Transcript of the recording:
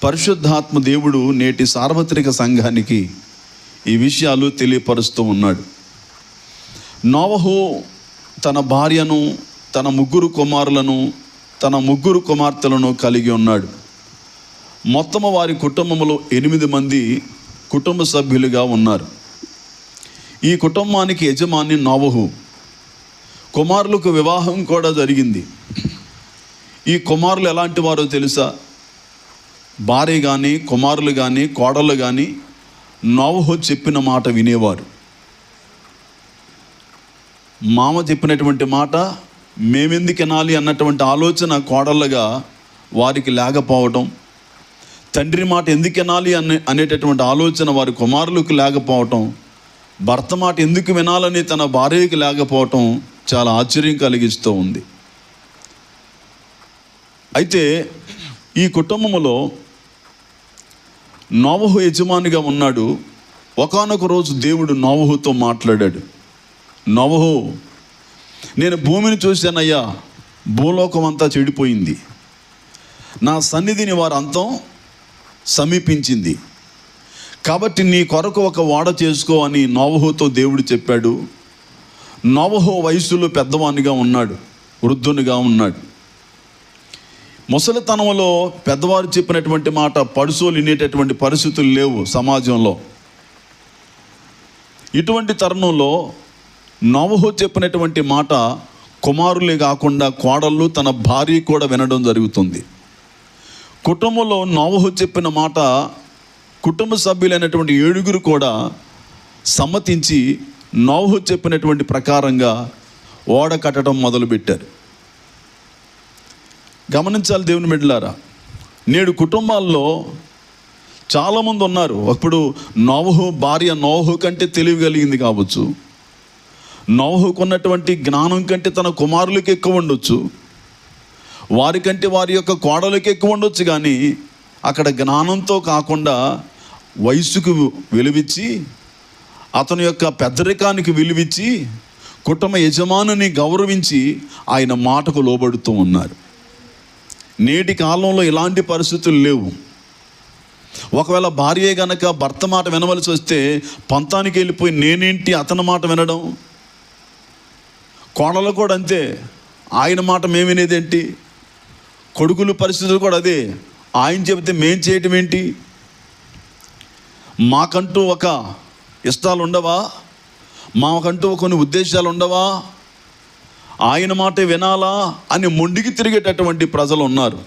పరిశుద్ధాత్మ దేవుడు నేటి సార్వత్రిక సంఘానికి ఈ విషయాలు తెలియపరుస్తూ ఉన్నాడు. నోవహు తన భార్యను, తన 3 కుమారులను, తన 3 కుమార్తెలను కలిగి ఉన్నాడు. మొత్తము వారి కుటుంబంలో 8 మంది కుటుంబ సభ్యులుగా ఉన్నారు. ఈ కుటుంబానికి యజమాని నోవహు. కుమారులకు వివాహం కూడా జరిగింది. ఈ కుమారులు ఎలాంటి వారో తెలుసా? భార్య కానీ, కుమారులు కానీ, కోడళ్ళు కానీ నోవహు చెప్పిన మాట వినేవారు. మామ చెప్పినటువంటి మాట మేమెందుకు వినాలి అన్నటువంటి ఆలోచన కోడళ్ళగా వారికి లేకపోవటం, తండ్రి మాట ఎందుకు వినాలి అనేటటువంటి ఆలోచన వారి కుమారులకు లేకపోవటం, భర్త మాట ఎందుకు వినాలని తన భార్యకి లేకపోవటం చాలా ఆశ్చర్యం కలిగిస్తూ ఉంది. అయితే ఈ కుటుంబంలో నోవహు యజమానిగా ఉన్నాడు. ఒకానొక రోజు దేవుడు నోవహుతో మాట్లాడాడు. నోవహు, నేను భూమిని చూశానయ్యా, భూలోకం అంతా చెడిపోయింది, నా సన్నిధిని వారి అంతం సమీపించింది, కాబట్టి నీ కొరకు ఒక ఓడ చేసుకో అని నోవహుతో దేవుడు చెప్పాడు. నోవహు వయసులో పెద్దవానిగా ఉన్నాడు, వృద్ధునిగా ఉన్నాడు. ముసలితనంలో పెద్దవారు చెప్పినటువంటి మాట పడుసోలు వినేటటువంటి పరిస్థితులు లేవు సమాజంలో. ఇటువంటి తరుణంలో నోవహు చెప్పినటువంటి మాట కుమారులే కాకుండా కోడళ్ళు, తన భార్య కూడా వినడం జరుగుతుంది. కుటుంబంలో నోవహు చెప్పిన మాట కుటుంబ సభ్యులైనటువంటి 7 కూడా సమ్మతించి నోవహు చెప్పినటువంటి ప్రకారంగా ఓడ కట్టడం మొదలుపెట్టారు. గమనించాలి దేవుని బిడ్డలారా, నేడు కుటుంబాల్లో చాలామంది ఉన్నారు. అప్పుడు నోవహు భార్య నోవహు కంటే తెలివి కలిగింది కావచ్చు, నోవహుకు ఉన్నటువంటి జ్ఞానం కంటే తన కుమారులకు ఎక్కువ ఉండొచ్చు, వారికంటే వారి యొక్క కోడలకు ఎక్కువ ఉండొచ్చు. కానీ అక్కడ జ్ఞానంతో కాకుండా వయసుకు విలువిచ్చి, అతని యొక్క పెద్దరికానికి విలువిచ్చి, కుటుంబ యజమానిని గౌరవించి ఆయన మాటకు లోబడుతూ ఉన్నారు. నేటి కాలంలో ఇలాంటి పరిస్థితులు లేవు. ఒకవేళ భార్యే గనక భర్త మాట వినవలసి వస్తే పంతానికి వెళ్ళిపోయి నేనేంటి అతని మాట వినడం. కోడలు కూడా అంతే, ఆయన మాట మేము వినేదేంటి. కొడుకుల పరిస్థితులు కూడా అదే, ఆయన చెబితే మేం చేయటం ఏంటి. మాకంటూ ఒక ఇష్టాలు ఉండవా, మాకంటూ కొన్ని ఉద్దేశాలు ఉండవా, ఆయన మాట వినాలా అని మొండికి తిరిగేటటువంటి ప్రజలు ఉన్నారు.